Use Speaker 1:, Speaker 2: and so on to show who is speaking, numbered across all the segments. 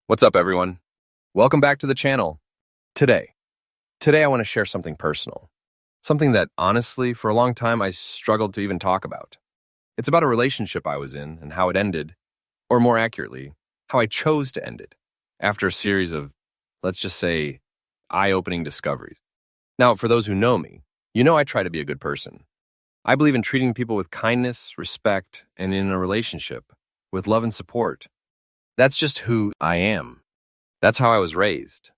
Speaker 1: What's up, everyone? Welcome back to the channel. Today, I want to share something personal. Something that, honestly, for a long time I struggled to even talk about. It's about a relationship I was in and how it ended, or more accurately, how I chose to end it, after a series of, let's just say, eye-opening discoveries. Now, for those who know me, you know I try to be a good person. I believe in treating people with kindness, respect, and in a relationship, with love and support. That's just who I am. That's how I was raised.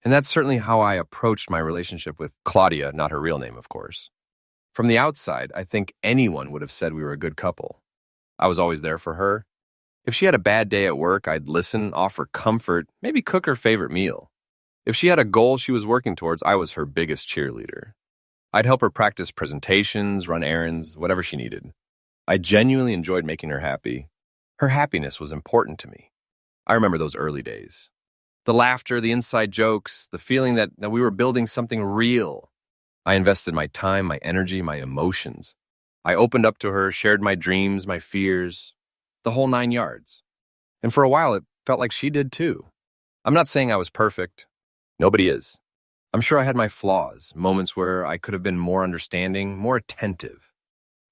Speaker 1: And that's certainly how I approached my relationship with Claudia, not her real name, of course. From the outside, I think anyone would have said we were a good couple. I was always there for her. If she had a bad day at work, I'd listen, offer comfort, maybe cook her favorite meal. If she had a goal she was working towards, I was her biggest cheerleader. I'd help her practice presentations, run errands, whatever she needed. I genuinely enjoyed making her happy. Her happiness was important to me. I remember those early days. The laughter, the inside jokes, the feeling that we were building something real. I invested my time, my energy, my emotions. I opened up to her, shared my dreams, my fears, the whole 9 yards. And for a while, it felt like she did too. I'm not saying I was perfect. Nobody is. I'm sure I had my flaws, moments where I could have been more understanding, more attentive.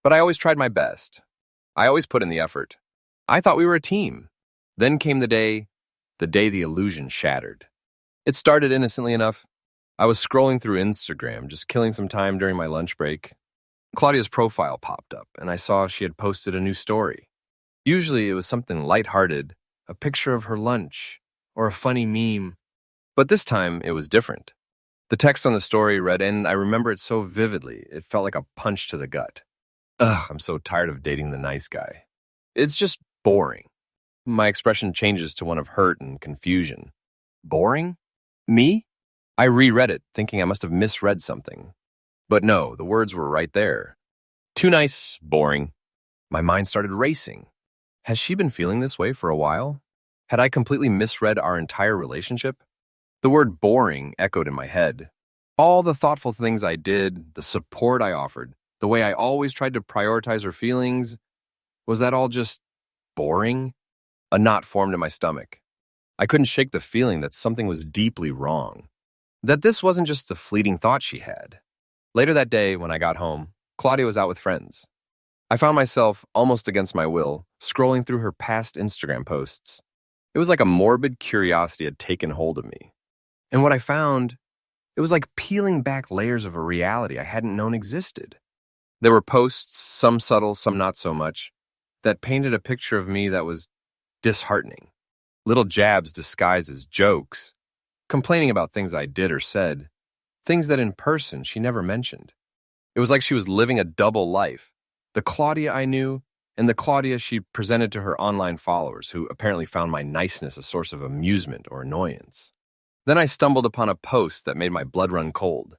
Speaker 1: But I always tried my best. I always put in the effort. I thought we were a team. Then came the day the illusion shattered. It started innocently enough. I was scrolling through Instagram, just killing some time during my lunch break. Claudia's profile popped up, and I saw she had posted a new story. Usually it was something lighthearted, a picture of her lunch, or a funny meme. But this time it was different. The text on the story read, and I remember it so vividly, it felt like a punch to the gut. Ugh, I'm so tired of dating the nice guy. It's just boring. My expression changes to one of hurt and confusion. Boring? Me? I reread it, thinking I must have misread something. But no, the words were right there. Too nice, boring. My mind started racing. Has she been feeling this way for a while? Had I completely misread our entire relationship? The word boring echoed in my head. All the thoughtful things I did, the support I offered, the way I always tried to prioritize her feelings, was that all just boring? A knot formed in my stomach. I couldn't shake the feeling that something was deeply wrong. That this wasn't just a fleeting thought she had. Later that day, when I got home, Claudia was out with friends. I found myself, almost against my will, scrolling through her past Instagram posts. It was like a morbid curiosity had taken hold of me. And what I found, it was like peeling back layers of a reality I hadn't known existed. There were posts, some subtle, some not so much, that painted a picture of me that was disheartening. Little jabs disguised as jokes, complaining about things I did or said, things that in person she never mentioned. It was like she was living a double life, the Claudia I knew and the Claudia she presented to her online followers, who apparently found my niceness a source of amusement or annoyance. Then I stumbled upon a post that made my blood run cold.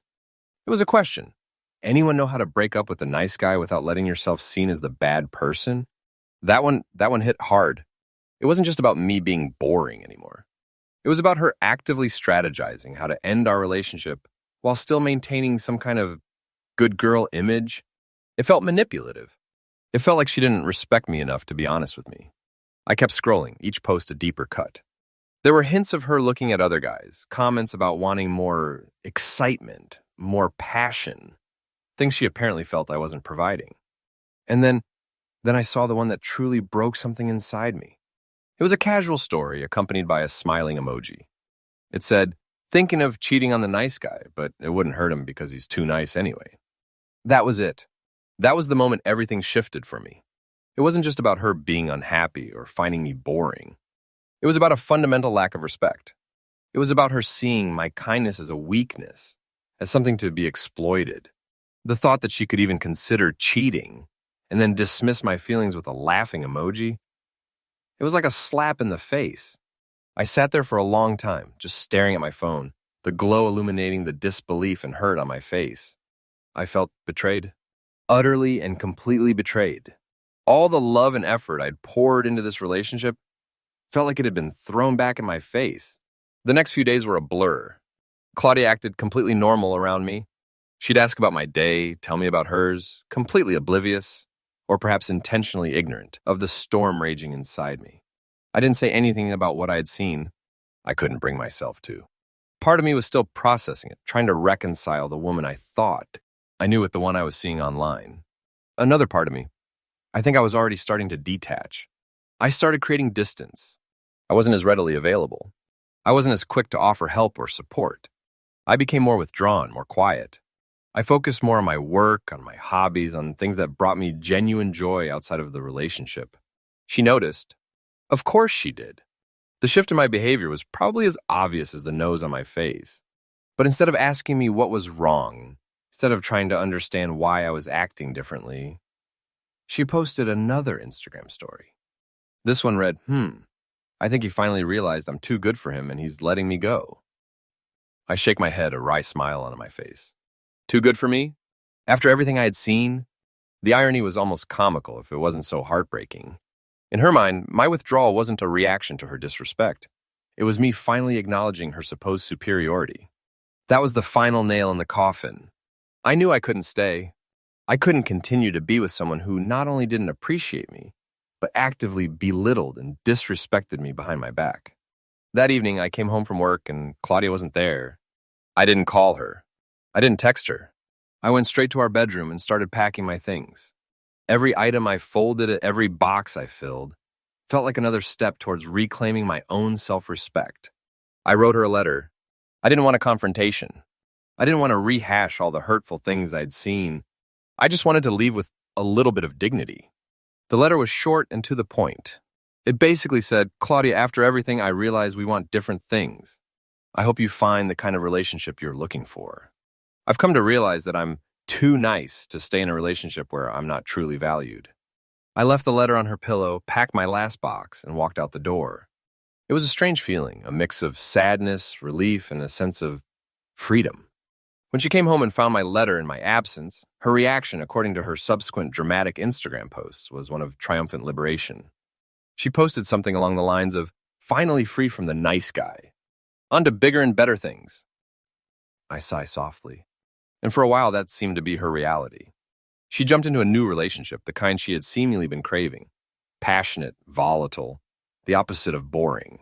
Speaker 1: It was a question. Anyone know how to break up with a nice guy without letting yourself seen as the bad person? That one hit hard. It wasn't just about me being boring anymore. It was about her actively strategizing how to end our relationship while still maintaining some kind of good girl image. It felt manipulative. It felt like she didn't respect me enough to be honest with me. I kept scrolling, each post a deeper cut. There were hints of her looking at other guys, comments about wanting more excitement, more passion, things she apparently felt I wasn't providing. And then I saw the one that truly broke something inside me. It was a casual story accompanied by a smiling emoji. It said, thinking of cheating on the nice guy, but it wouldn't hurt him because he's too nice anyway. That was it. That was the moment everything shifted for me. It wasn't just about her being unhappy or finding me boring. It was about a fundamental lack of respect. It was about her seeing my kindness as a weakness, as something to be exploited. The thought that she could even consider cheating and then dismiss my feelings with a laughing emoji, it was like a slap in the face. I sat there for a long time, just staring at my phone, the glow illuminating the disbelief and hurt on my face. I felt betrayed. Utterly and completely betrayed. All the love and effort I'd poured into this relationship felt like it had been thrown back in my face. The next few days were a blur. Claudia acted completely normal around me. She'd ask about my day, tell me about hers, completely oblivious, or perhaps intentionally ignorant of the storm raging inside me. I didn't say anything about what I had seen. I couldn't bring myself to. Part of me was still processing it, trying to reconcile the woman I thought I knew with the one I was seeing online. Another part of me, I think I was already starting to detach. I started creating distance. I wasn't as readily available. I wasn't as quick to offer help or support. I became more withdrawn, more quiet. I focused more on my work, on my hobbies, on things that brought me genuine joy outside of the relationship. She noticed. Of course she did. The shift in my behavior was probably as obvious as the nose on my face. But instead of asking me what was wrong, instead of trying to understand why I was acting differently, she posted another Instagram story. This one read, I think he finally realized I'm too good for him and he's letting me go. I shake my head, a wry smile on my face. Too good for me? After everything I had seen? The irony was almost comical if it wasn't so heartbreaking. In her mind, my withdrawal wasn't a reaction to her disrespect. It was me finally acknowledging her supposed superiority. That was the final nail in the coffin. I knew I couldn't stay. I couldn't continue to be with someone who not only didn't appreciate me, but actively belittled and disrespected me behind my back. That evening, I came home from work and Claudia wasn't there. I didn't call her. I didn't text her. I went straight to our bedroom and started packing my things. Every item I folded, every box I filled, felt like another step towards reclaiming my own self-respect. I wrote her a letter. I didn't want a confrontation. I didn't want to rehash all the hurtful things I'd seen. I just wanted to leave with a little bit of dignity. The letter was short and to the point. It basically said, Claudia, after everything, I realize we want different things. I hope you find the kind of relationship you're looking for. I've come to realize that I'm too nice to stay in a relationship where I'm not truly valued. I left the letter on her pillow, packed my last box, and walked out the door. It was a strange feeling, a mix of sadness, relief, and a sense of freedom. When she came home and found my letter in my absence, her reaction, according to her subsequent dramatic Instagram posts, was one of triumphant liberation. She posted something along the lines of, finally free from the nice guy. On to bigger and better things. I sigh softly. And for a while, that seemed to be her reality. She jumped into a new relationship, the kind she had seemingly been craving. Passionate, volatile, the opposite of boring.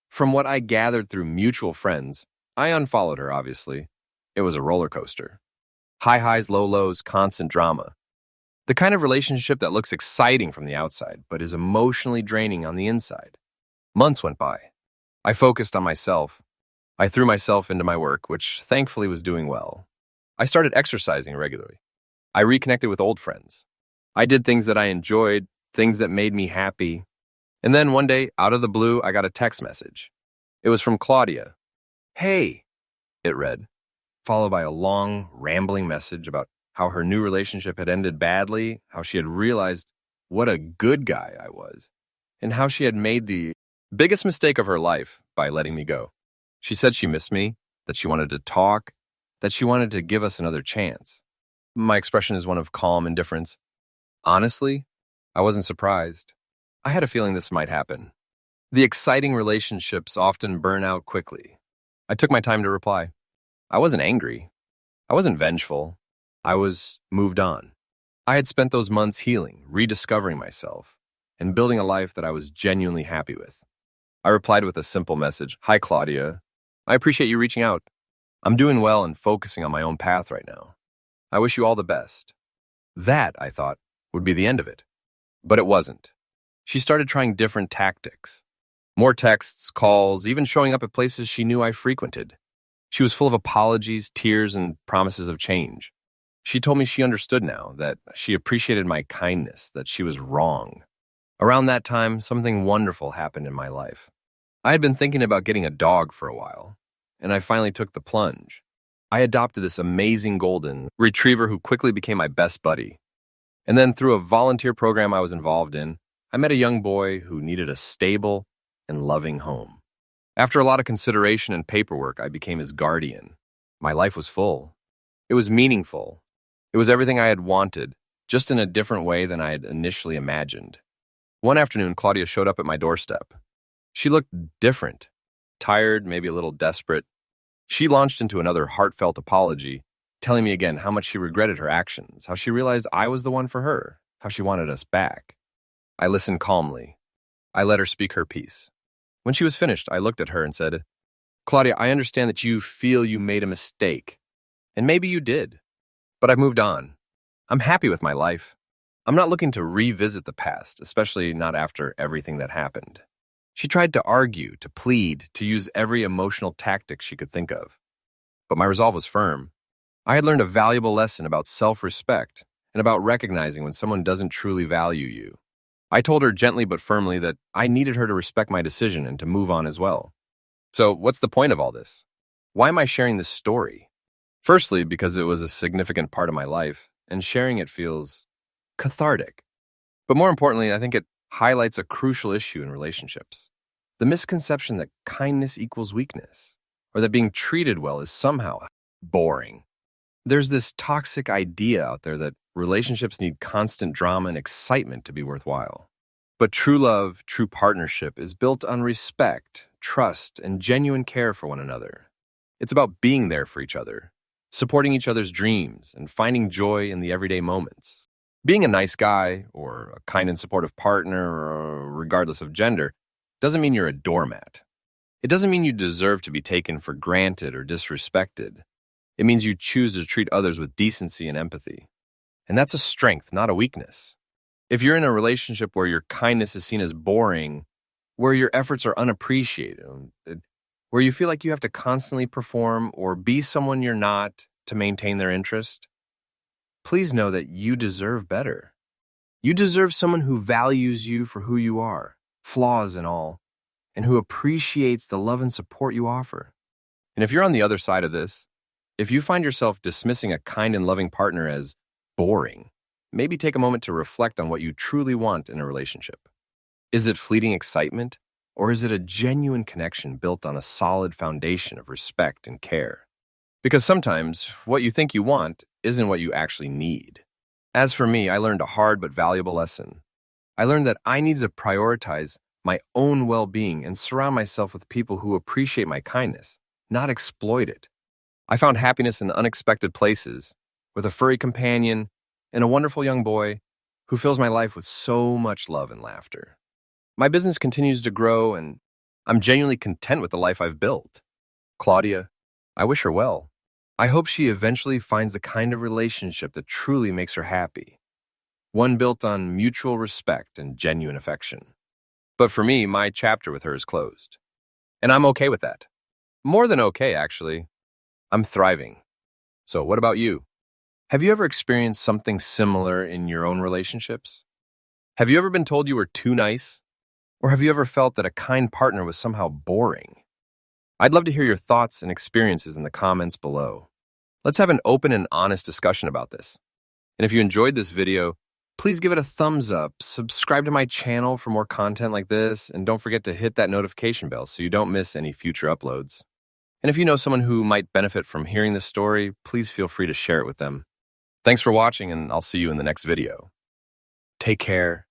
Speaker 1: From what I gathered through mutual friends, I unfollowed her, obviously. It was a roller coaster. High highs, low lows, constant drama. The kind of relationship that looks exciting from the outside, but is emotionally draining on the inside. Months went by. I focused on myself. I threw myself into my work, which thankfully was doing well. I started exercising regularly. I reconnected with old friends. I did things that I enjoyed, things that made me happy. And then one day, out of the blue, I got a text message. It was from Claudia. Hey, it read, followed by a long, rambling message about how her new relationship had ended badly, how she had realized what a good guy I was, and how she had made the biggest mistake of her life by letting me go. She said she missed me, that she wanted to talk, that she wanted to give us another chance. My expression is one of calm indifference. Honestly, I wasn't surprised. I had a feeling this might happen. The exciting relationships often burn out quickly. I took my time to reply. I wasn't angry. I wasn't vengeful. I was moved on. I had spent those months healing, rediscovering myself, and building a life that I was genuinely happy with. I replied with a simple message. Hi, Claudia. I appreciate you reaching out. I'm doing well and focusing on my own path right now. I wish you all the best. That, I thought, would be the end of it. But it wasn't. She started trying different tactics. More texts, calls, even showing up at places she knew I frequented. She was full of apologies, tears, and promises of change. She told me she understood now, that she appreciated my kindness, that she was wrong. Around that time, something wonderful happened in my life. I had been thinking about getting a dog for a while, and I finally took the plunge. I adopted this amazing golden retriever who quickly became my best buddy. And then through a volunteer program I was involved in, I met a young boy who needed a stable and loving home. After a lot of consideration and paperwork, I became his guardian. My life was full. It was meaningful. It was everything I had wanted, just in a different way than I had initially imagined. One afternoon, Claudia showed up at my doorstep. She looked different, tired, maybe a little desperate. She launched into another heartfelt apology, telling me again how much she regretted her actions, how she realized I was the one for her, how she wanted us back. I listened calmly. I let her speak her piece. When she was finished, I looked at her and said, "Claudia, I understand that you feel you made a mistake. And maybe you did. But I've moved on. I'm happy with my life. I'm not looking to revisit the past, especially not after everything that happened." She tried to argue, to plead, to use every emotional tactic she could think of. But my resolve was firm. I had learned a valuable lesson about self-respect and about recognizing when someone doesn't truly value you. I told her gently but firmly that I needed her to respect my decision and to move on as well. So, what's the point of all this? Why am I sharing this story? Firstly, because it was a significant part of my life, and sharing it feels cathartic. But more importantly, I think it highlights a crucial issue in relationships: the misconception that kindness equals weakness, or that being treated well is somehow boring. There's this toxic idea out there that relationships need constant drama and excitement to be worthwhile. But true love, true partnership is built on respect, trust, and genuine care for one another. It's about being there for each other, supporting each other's dreams, and finding joy in the everyday moments. Being a nice guy, or a kind and supportive partner, or regardless of gender, doesn't mean you're a doormat. It doesn't mean you deserve to be taken for granted or disrespected. It means you choose to treat others with decency and empathy. And that's a strength, not a weakness. If you're in a relationship where your kindness is seen as boring, where your efforts are unappreciated, where you feel like you have to constantly perform or be someone you're not to maintain their interest, please know that you deserve better. You deserve someone who values you for who you are, flaws and all, and who appreciates the love and support you offer. And if you're on the other side of this, if you find yourself dismissing a kind and loving partner as boring, maybe take a moment to reflect on what you truly want in a relationship. Is it fleeting excitement, or is it a genuine connection built on a solid foundation of respect and care? Because sometimes what you think you want isn't what you actually need. As for me, I learned a hard but valuable lesson. I learned that I needed to prioritize my own well-being and surround myself with people who appreciate my kindness, not exploit it. I found happiness in unexpected places, with a furry companion and a wonderful young boy who fills my life with so much love and laughter. My business continues to grow, and I'm genuinely content with the life I've built. Claudia, I wish her well. I hope she eventually finds the kind of relationship that truly makes her happy, one built on mutual respect and genuine affection. But for me, my chapter with her is closed. And I'm okay with that. More than okay, actually. I'm thriving. So what about you? Have you ever experienced something similar in your own relationships? Have you ever been told you were too nice? Or have you ever felt that a kind partner was somehow boring? I'd love to hear your thoughts and experiences in the comments below. Let's have an open and honest discussion about this. And if you enjoyed this video, please give it a thumbs up, subscribe to my channel for more content like this, and don't forget to hit that notification bell so you don't miss any future uploads. And if you know someone who might benefit from hearing this story, please feel free to share it with them. Thanks for watching, and I'll see you in the next video. Take care.